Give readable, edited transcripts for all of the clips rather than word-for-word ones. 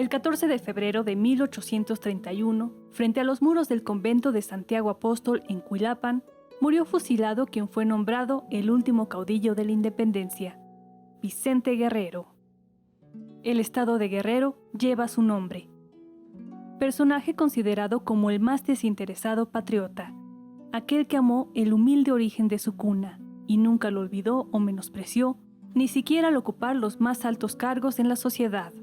El 14 de febrero de 1831, frente a los muros del convento de Santiago Apóstol en Cuilapan, murió fusilado quien fue nombrado el último caudillo de la independencia, Vicente Guerrero. El estado de Guerrero lleva su nombre. Personaje considerado como el más desinteresado patriota, aquel que amó el humilde origen de su cuna y nunca lo olvidó o menospreció, ni siquiera al ocupar los más altos cargos en la sociedad.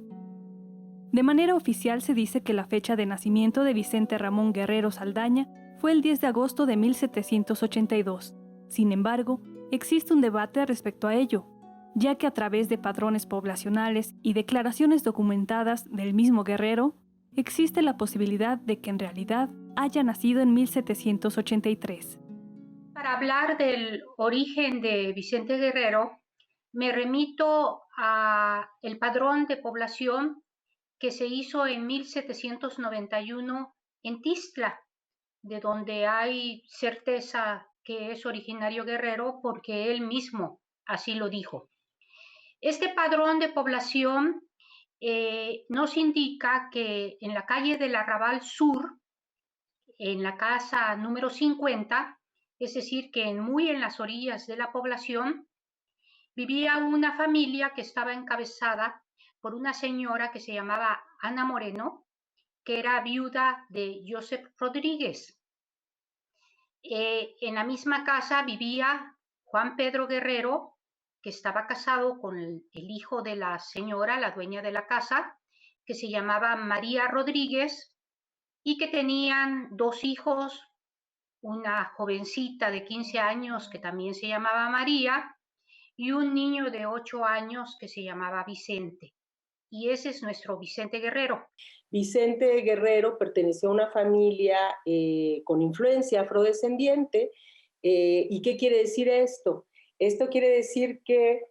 De manera oficial se dice que la fecha de nacimiento de Vicente Ramón Guerrero Saldaña fue el 10 de agosto de 1782. Sin embargo, existe un debate respecto a ello, ya que a través de padrones poblacionales y declaraciones documentadas del mismo Guerrero, existe la posibilidad de que en realidad haya nacido en 1783. Para hablar del origen de Vicente Guerrero, me remito al padrón de población que se hizo en 1791 en Tistla, de donde hay certeza que es originario Guerrero porque él mismo así lo dijo. Este padrón de población nos indica que en la calle del Arrabal Sur, en la casa número 50, es decir, que muy en las orillas de la población, vivía una familia que estaba encabezada por una señora que se llamaba Ana Moreno, que era viuda de Joseph Rodríguez. En la misma casa vivía Juan Pedro Guerrero, que estaba casado con el hijo de la señora, la dueña de la casa, que se llamaba María Rodríguez, y que tenían dos hijos, una jovencita de 15 años que también se llamaba María, y un niño de 8 años que se llamaba Vicente. Y ese es nuestro Vicente Guerrero. Vicente Guerrero perteneció a una familia con influencia afrodescendiente. ¿Y qué quiere decir esto? Esto quiere decir que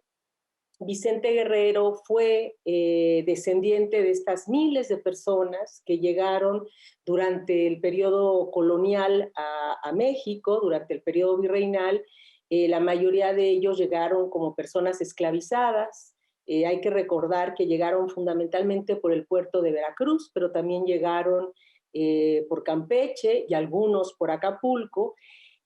Vicente Guerrero fue descendiente de estas miles de personas que llegaron durante el periodo colonial a México, durante el periodo virreinal. La mayoría de ellos llegaron como personas esclavizadas. Hay que recordar que llegaron fundamentalmente por el puerto de Veracruz, pero también llegaron por Campeche y algunos por Acapulco.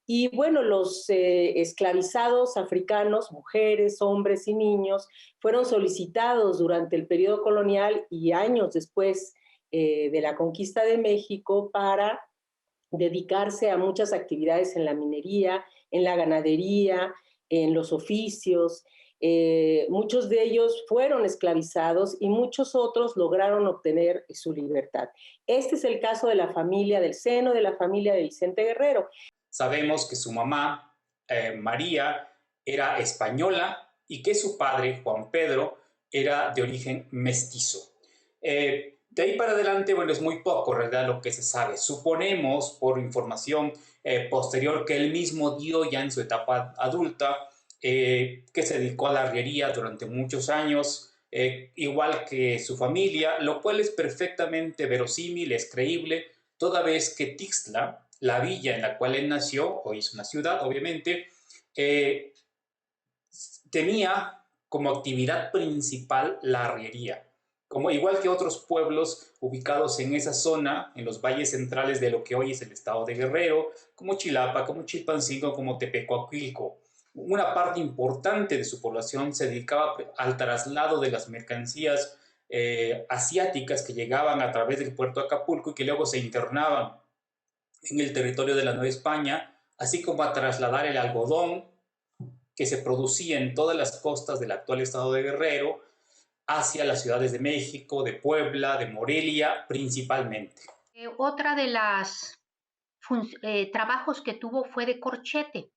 Y bueno, los esclavizados africanos, mujeres, hombres y niños, fueron solicitados durante el periodo colonial y años después de la conquista de México para dedicarse a muchas actividades en la minería, en la ganadería, en los oficios. Muchos de ellos fueron esclavizados y muchos otros lograron obtener su libertad. Este es el caso de la familia, del seno de la familia de Vicente Guerrero. Sabemos que su mamá, María, era española y que su padre, Juan Pedro, era de origen mestizo. De ahí para adelante, bueno, es muy poco, ¿verdad?, lo que se sabe. Suponemos, por información posterior que él mismo dio ya en su etapa adulta, que se dedicó a la arriería durante muchos años, igual que su familia, lo cual es perfectamente verosímil, es creíble, toda vez que Tixla, la villa en la cual él nació, hoy es una ciudad, obviamente, tenía como actividad principal la arriería. Como igual que otros pueblos ubicados en esa zona, en los valles centrales de lo que hoy es el estado de Guerrero, como Chilapa, como Chilpancingo, como Tepecuacuilco. Una parte importante de su población se dedicaba al traslado de las mercancías asiáticas que llegaban a través del puerto de Acapulco y que luego se internaban en el territorio de la Nueva España, así como a trasladar el algodón que se producía en todas las costas del actual estado de Guerrero hacia las ciudades de México, de Puebla, de Morelia, principalmente. Otra de las trabajos que tuvo fue de corchete.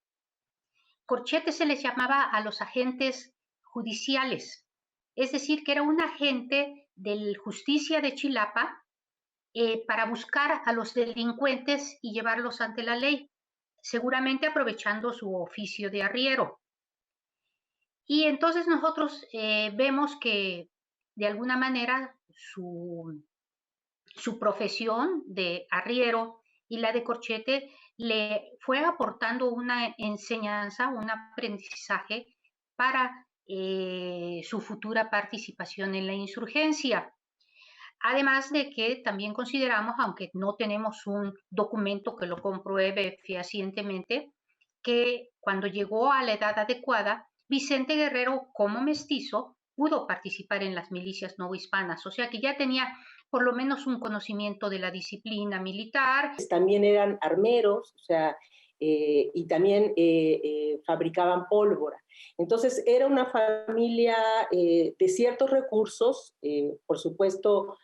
Corchete se les llamaba a los agentes judiciales, es decir, que era un agente de la justicia de Chilapa para buscar a los delincuentes y llevarlos ante la ley, seguramente aprovechando su oficio de arriero. Y entonces nosotros vemos que de alguna manera su profesión de arriero y la de corchete le fue aportando una enseñanza, un aprendizaje para su futura participación en la insurgencia. Además de que también consideramos, aunque no tenemos un documento que lo compruebe fehacientemente, que cuando llegó a la edad adecuada, Vicente Guerrero, como mestizo, pudo participar en las milicias novohispanas, o sea que ya tenía por lo menos un conocimiento de la disciplina militar. También eran armeros, o sea, y también fabricaban pólvora. Entonces era una familia de ciertos recursos, por supuesto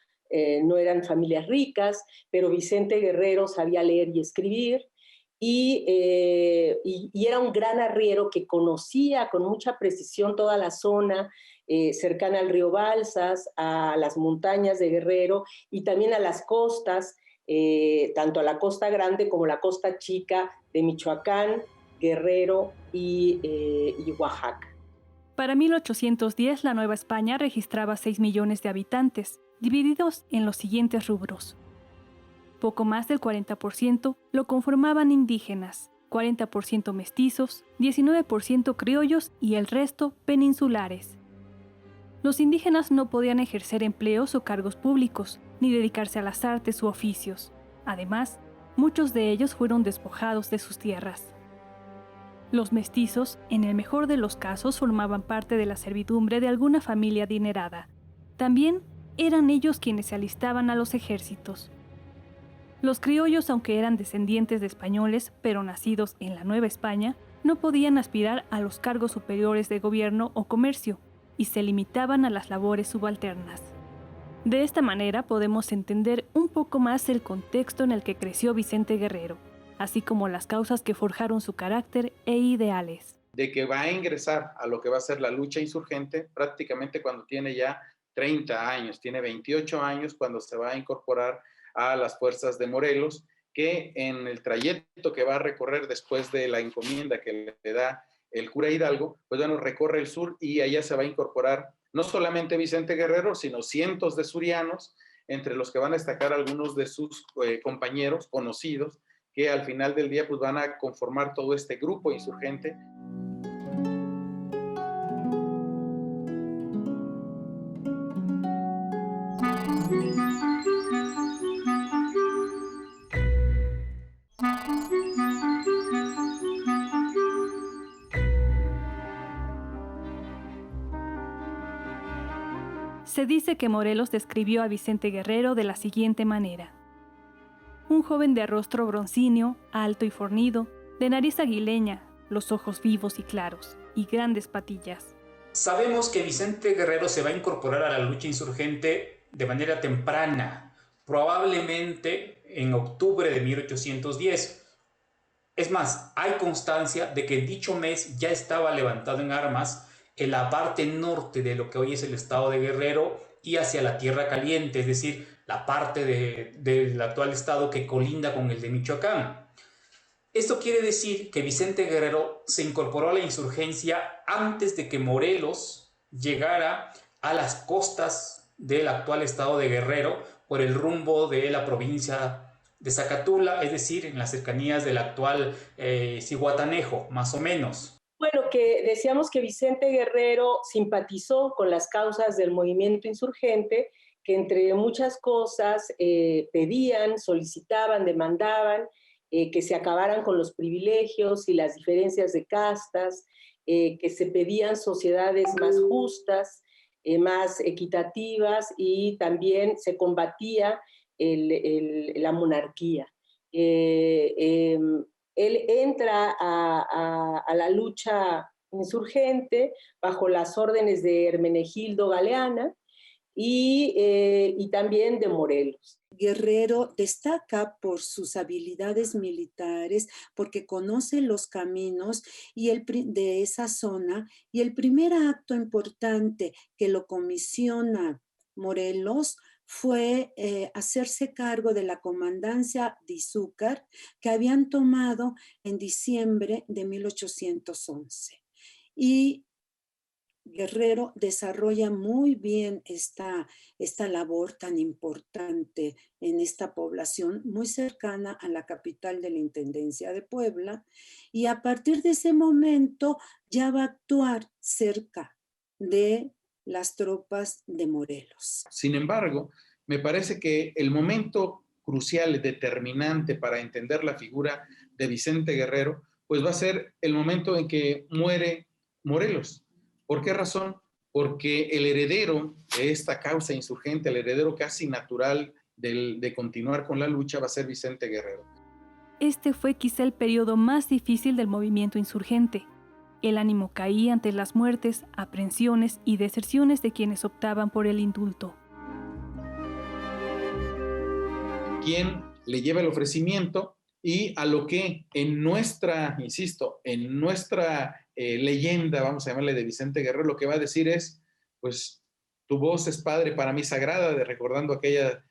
no eran familias ricas, pero Vicente Guerrero sabía leer y escribir, y era un gran arriero que conocía con mucha precisión toda la zona cercana al río Balsas, a las montañas de Guerrero y también a las costas, tanto a la Costa Grande como la Costa Chica de Michoacán, Guerrero y Oaxaca. Para 1810, la Nueva España registraba 6 millones de habitantes, divididos en los siguientes rubros. Poco más del 40% lo conformaban indígenas, 40% mestizos, 19% criollos y el resto peninsulares. Los indígenas no podían ejercer empleos o cargos públicos, ni dedicarse a las artes u oficios. Además, muchos de ellos fueron despojados de sus tierras. Los mestizos, en el mejor de los casos, formaban parte de la servidumbre de alguna familia adinerada. También eran ellos quienes se alistaban a los ejércitos. Los criollos, aunque eran descendientes de españoles, pero nacidos en la Nueva España, no podían aspirar a los cargos superiores de gobierno o comercio, y se limitaban a las labores subalternas. De esta manera podemos entender un poco más el contexto en el que creció Vicente Guerrero, así como las causas que forjaron su carácter e ideales. De que va a ingresar a lo que va a ser la lucha insurgente prácticamente cuando tiene ya 30 años, tiene 28 años cuando se va a incorporar a las fuerzas de Morelos, que en el trayecto que va a recorrer después de la encomienda que le da el cura Hidalgo, pues bueno, recorre el sur y allá se va a incorporar no solamente Vicente Guerrero, sino cientos de surianos, entre los que van a destacar algunos de sus compañeros conocidos, que al final del día pues van a conformar todo este grupo insurgente. Se dice que Morelos describió a Vicente Guerrero de la siguiente manera: un joven de rostro broncíneo, alto y fornido, de nariz aguileña, los ojos vivos y claros, y grandes patillas. Sabemos que Vicente Guerrero se va a incorporar a la lucha insurgente de manera temprana, probablemente en octubre de 1810. Es más, hay constancia de que en dicho mes ya estaba levantado en armas en la parte norte de lo que hoy es el estado de Guerrero y hacia la Tierra Caliente, es decir, la parte del actual estado que colinda con el de Michoacán. Esto quiere decir que Vicente Guerrero se incorporó a la insurgencia antes de que Morelos llegara a las costas del actual estado de Guerrero por el rumbo de la provincia de Zacatula, es decir, en las cercanías del actual Zihuatanejo, más o menos. Bueno, que decíamos que Vicente Guerrero simpatizó con las causas del movimiento insurgente, que entre muchas cosas pedían, solicitaban, demandaban que se acabaran con los privilegios y las diferencias de castas, que se pedían sociedades más justas, más equitativas, y también se combatía la monarquía. Él entra a la lucha insurgente bajo las órdenes de Hermenegildo Galeana y también de Morelos. Guerrero destaca por sus habilidades militares, porque conoce los caminos de esa zona, y el primer acto importante que lo comisiona Morelos fue hacerse cargo de la comandancia de Izúcar, que habían tomado en diciembre de 1811. Y Guerrero desarrolla muy bien esta labor tan importante en esta población muy cercana a la capital de la Intendencia de Puebla, y a partir de ese momento ya va a actuar cerca de las tropas de Morelos. Sin embargo, me parece que el momento crucial, determinante para entender la figura de Vicente Guerrero, pues va a ser el momento en que muere Morelos. ¿Por qué razón? Porque el heredero de esta causa insurgente, el heredero casi natural de continuar con la lucha, va a ser Vicente Guerrero. Este fue quizá el periodo más difícil del movimiento insurgente. El ánimo caía ante las muertes, aprehensiones y deserciones de quienes optaban por el indulto. Quien le lleva el ofrecimiento y a lo que en nuestra, insisto, en nuestra leyenda, vamos a llamarle de Vicente Guerrero, lo que va a decir es, pues, tu voz es padre para mí sagrada, recordando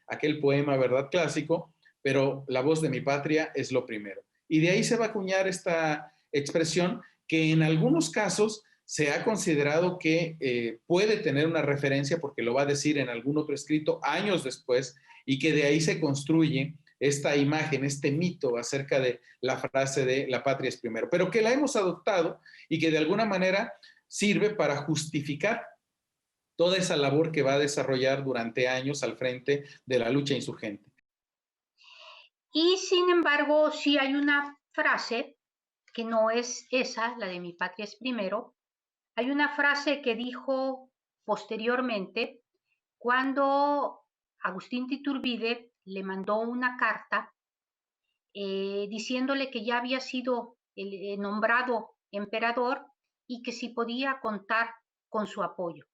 aquel poema, ¿verdad?, clásico, pero la voz de mi patria es lo primero. Y de ahí se va a acuñar esta expresión que en algunos casos se ha considerado que puede tener una referencia, porque lo va a decir en algún otro escrito años después, y que de ahí se construye esta imagen, este mito acerca de la frase de la patria es primero, pero que la hemos adoptado y que de alguna manera sirve para justificar toda esa labor que va a desarrollar durante años al frente de la lucha insurgente. Y sin embargo, sí hay una frase que no es esa, la de mi patria es primero. Hay una frase que dijo posteriormente cuando Agustín de Iturbide le mandó una carta diciéndole que ya había sido nombrado emperador y que si podía contar con su apoyo.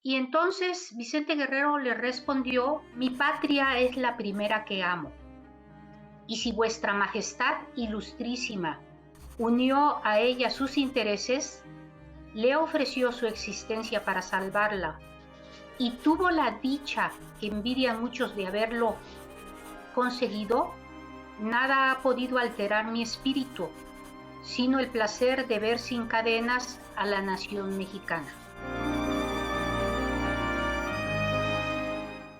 Y entonces Vicente Guerrero le respondió: mi patria es la primera que amo. Y si vuestra majestad ilustrísima unió a ella sus intereses, le ofreció su existencia para salvarla, y tuvo la dicha que envidian muchos de haberlo conseguido, nada ha podido alterar mi espíritu, sino el placer de ver sin cadenas a la nación mexicana.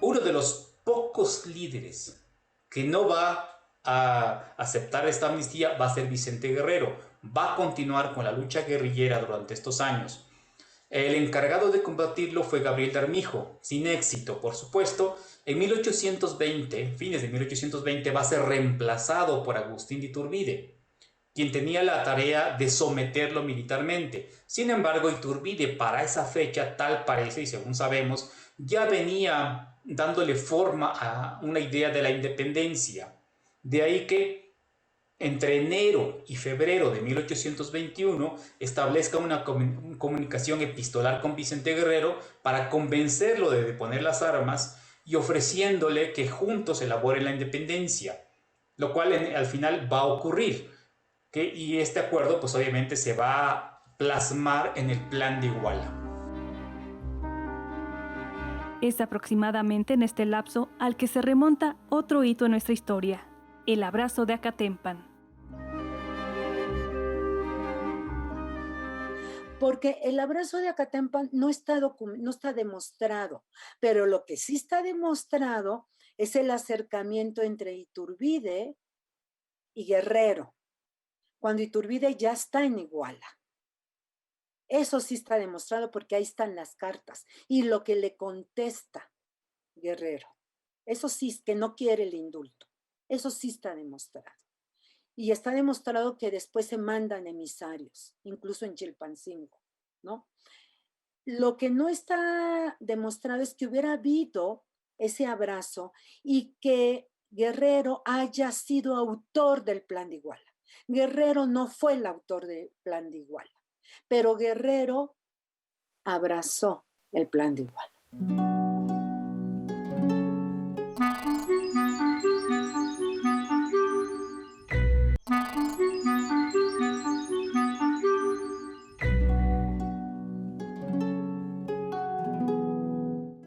Uno de los pocos líderes que no va a aceptar esta amnistía va a ser Vicente Guerrero. Va a continuar con la lucha guerrillera durante estos años. El encargado de combatirlo fue Gabriel de Armijo, sin éxito, por supuesto. En 1820, fines de 1820, va a ser reemplazado por Agustín de Iturbide, quien tenía la tarea de someterlo militarmente. Sin embargo, Iturbide para esa fecha, tal parece, y según sabemos, ya venía dándole forma a una idea de la independencia. De ahí que entre enero y febrero de 1821 establezca una comunicación epistolar con Vicente Guerrero para convencerlo de deponer las armas y ofreciéndole que juntos elaboren la independencia, lo cual al final va a ocurrir. Y este acuerdo pues obviamente se va a plasmar en el Plan de Iguala. Es aproximadamente en este lapso al que se remonta otro hito en nuestra historia, el abrazo de Acatempan. Porque el abrazo de Acatempan no está demostrado, pero lo que sí está demostrado es el acercamiento entre Iturbide y Guerrero, cuando Iturbide ya está en Iguala. Eso sí está demostrado porque ahí están las cartas y lo que le contesta Guerrero. Eso sí es que no quiere el indulto. Eso sí está demostrado. Y está demostrado que después se mandan emisarios, incluso en Chilpancingo, ¿no? Lo que no está demostrado es que hubiera habido ese abrazo y que Guerrero haya sido autor del Plan de Iguala. Guerrero no fue el autor del Plan de Iguala, pero Guerrero abrazó el Plan de Iguala.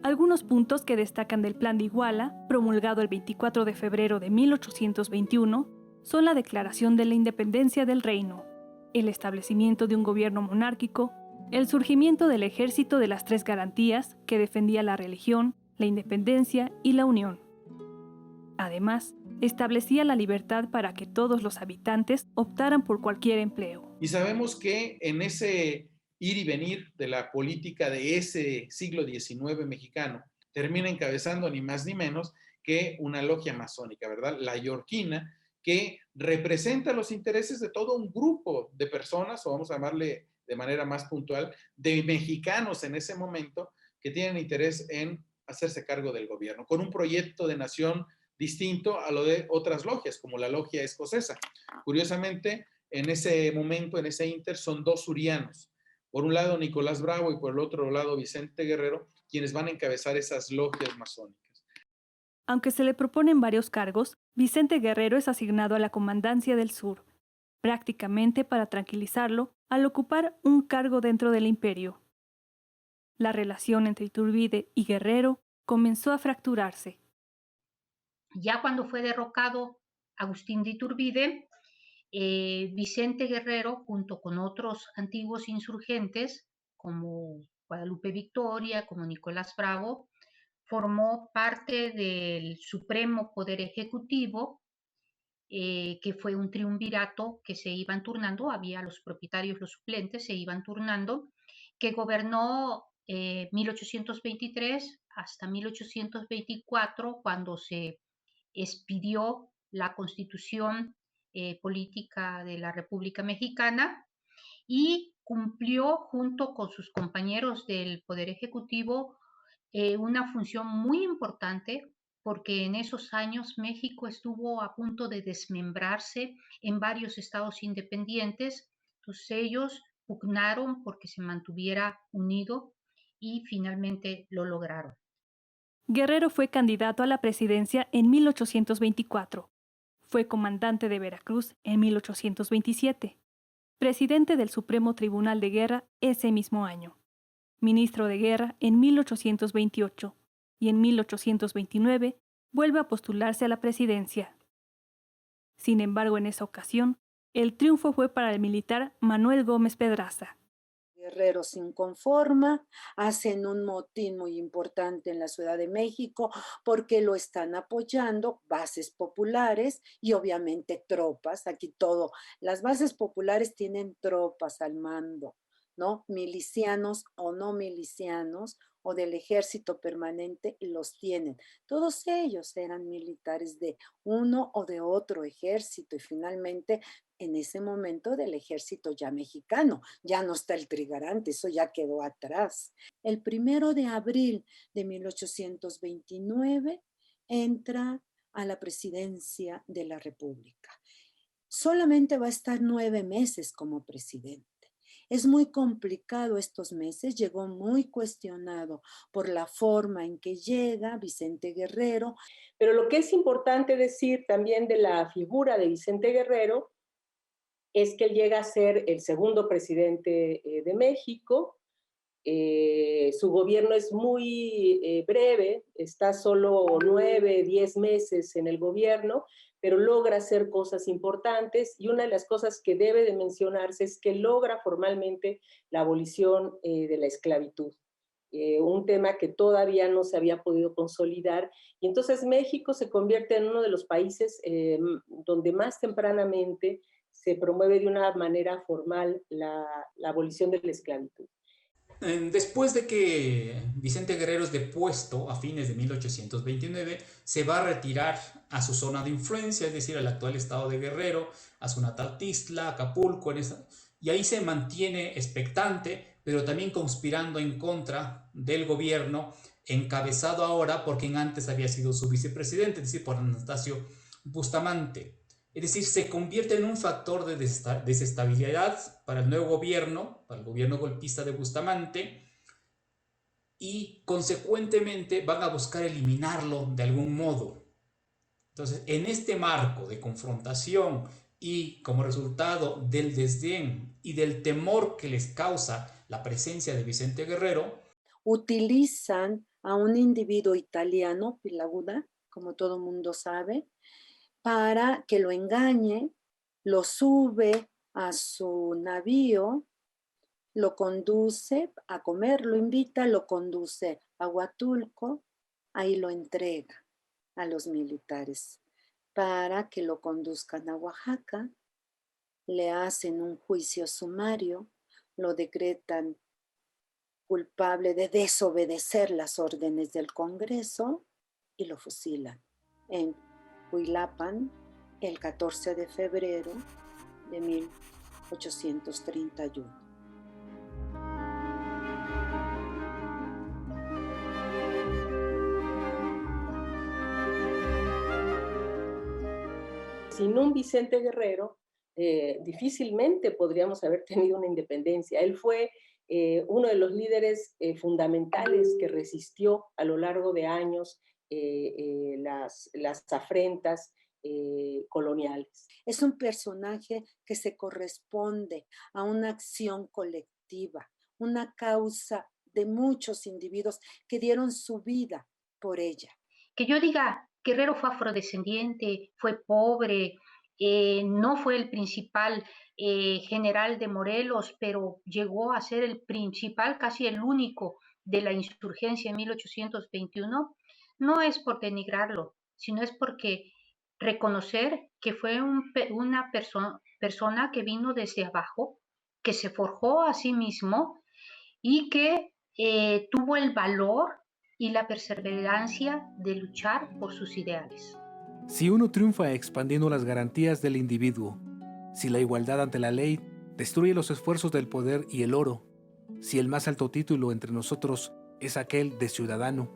Algunos puntos que destacan del Plan de Iguala, promulgado el 24 de febrero de 1821, son la declaración de la independencia del reino, el establecimiento de un gobierno monárquico, el surgimiento del ejército de las tres garantías que defendía la religión, la independencia y la unión. Además, establecía la libertad para que todos los habitantes optaran por cualquier empleo. Y sabemos que en ese ir y venir de la política de ese siglo XIX mexicano, termina encabezando ni más ni menos que una logia masónica, ¿verdad? La Yorquina, que representa los intereses de todo un grupo de personas, o vamos a llamarle de manera más puntual, de mexicanos en ese momento, que tienen interés en hacerse cargo del gobierno, con un proyecto de nación distinto a lo de otras logias, como la logia escocesa. Curiosamente, en ese momento, en ese inter, son dos surianos. Por un lado Nicolás Bravo y por el otro lado Vicente Guerrero, quienes van a encabezar esas logias masónicas. Aunque se le proponen varios cargos, Vicente Guerrero es asignado a la Comandancia del Sur, prácticamente para tranquilizarlo al ocupar un cargo dentro del imperio. La relación entre Iturbide y Guerrero comenzó a fracturarse. Ya cuando fue derrocado Agustín de Iturbide, Vicente Guerrero, junto con otros antiguos insurgentes, como Guadalupe Victoria, como Nicolás Bravo, formó parte del Supremo Poder Ejecutivo, que fue un triunvirato que se iban turnando, había los propietarios, los suplentes, se iban turnando, que gobernó 1823 hasta 1824, cuando se expidió la constitución política de la República Mexicana, y cumplió junto con sus compañeros del Poder Ejecutivo una función muy importante, porque en esos años México estuvo a punto de desmembrarse en varios estados independientes. Entonces ellos pugnaron porque se mantuviera unido y finalmente lo lograron. Guerrero fue candidato a la presidencia en 1824. Fue comandante de Veracruz en 1827. Presidente del Supremo Tribunal de Guerra ese mismo año. Ministro de Guerra en 1828 y en 1829 vuelve a postularse a la presidencia. Sin embargo, en esa ocasión, el triunfo fue para el militar Manuel Gómez Pedraza. Guerrero se inconforma, hacen un motín muy importante en la Ciudad de México porque lo están apoyando bases populares y obviamente tropas. Aquí todo, las bases populares tienen tropas al mando, ¿no? Milicianos o no milicianos o del ejército permanente los tienen. Todos ellos eran militares de uno o de otro ejército y finalmente en ese momento del ejército ya mexicano. Ya no está el trigarante, eso ya quedó atrás. El 1 de abril de 1829 entra a la presidencia de la República. Solamente va a estar 9 meses como presidente. Es muy complicado estos meses, llegó muy cuestionado por la forma en que llega Vicente Guerrero. Pero lo que es importante decir también de la figura de Vicente Guerrero es que él llega a ser el segundo presidente de México. Su gobierno es muy breve, está solo 9, 10 meses en el gobierno, pero logra hacer cosas importantes, y una de las cosas que debe de mencionarse es que logra formalmente la abolición de la esclavitud. Un tema que todavía no se había podido consolidar, y entonces México se convierte en uno de los países donde más tempranamente se promueve de una manera formal la abolición de la esclavitud. Después de que Vicente Guerrero es depuesto a fines de 1829, se va a retirar a su zona de influencia, es decir, al actual estado de Guerrero, a su natal Tistla, Acapulco, y ahí se mantiene expectante, pero también conspirando en contra del gobierno, encabezado ahora por quien antes había sido su vicepresidente, es decir, por Anastasio Bustamante. Es decir, se convierte en un factor de desestabilidad para el nuevo gobierno, para el gobierno golpista de Bustamante, y consecuentemente van a buscar eliminarlo de algún modo. Entonces, en este marco de confrontación y como resultado del desdén y del temor que les causa la presencia de Vicente Guerrero, utilizan a un individuo italiano, Pilaguda, como todo mundo sabe, para que lo engañe, lo sube a su navío, lo conduce a comer, lo invita, lo conduce a Huatulco, ahí lo entrega a los militares para que lo conduzcan a Oaxaca, le hacen un juicio sumario, lo decretan culpable de desobedecer las órdenes del Congreso y lo fusilan en Huilapan el 14 de febrero de 1831. Sin un Vicente Guerrero, difícilmente podríamos haber tenido una independencia. Él fue uno de los líderes fundamentales que resistió a lo largo de años las afrentas coloniales. Es un personaje que se corresponde a una acción colectiva, una causa de muchos individuos que dieron su vida por ella. Que yo diga, Guerrero fue afrodescendiente, fue pobre, no fue el principal general de Morelos, pero llegó a ser el principal, casi el único de la insurgencia en 1821, no es por denigrarlo, sino es porque reconocer que fue una persona que vino desde abajo, que se forjó a sí mismo y que tuvo el valor y la perseverancia de luchar por sus ideales. Si uno triunfa expandiendo las garantías del individuo, si la igualdad ante la ley destruye los esfuerzos del poder y el oro, si el más alto título entre nosotros es aquel de ciudadano,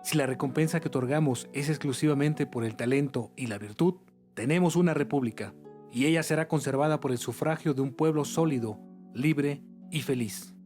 si la recompensa que otorgamos es exclusivamente por el talento y la virtud, tenemos una república, y ella será conservada por el sufragio de un pueblo sólido, libre y feliz.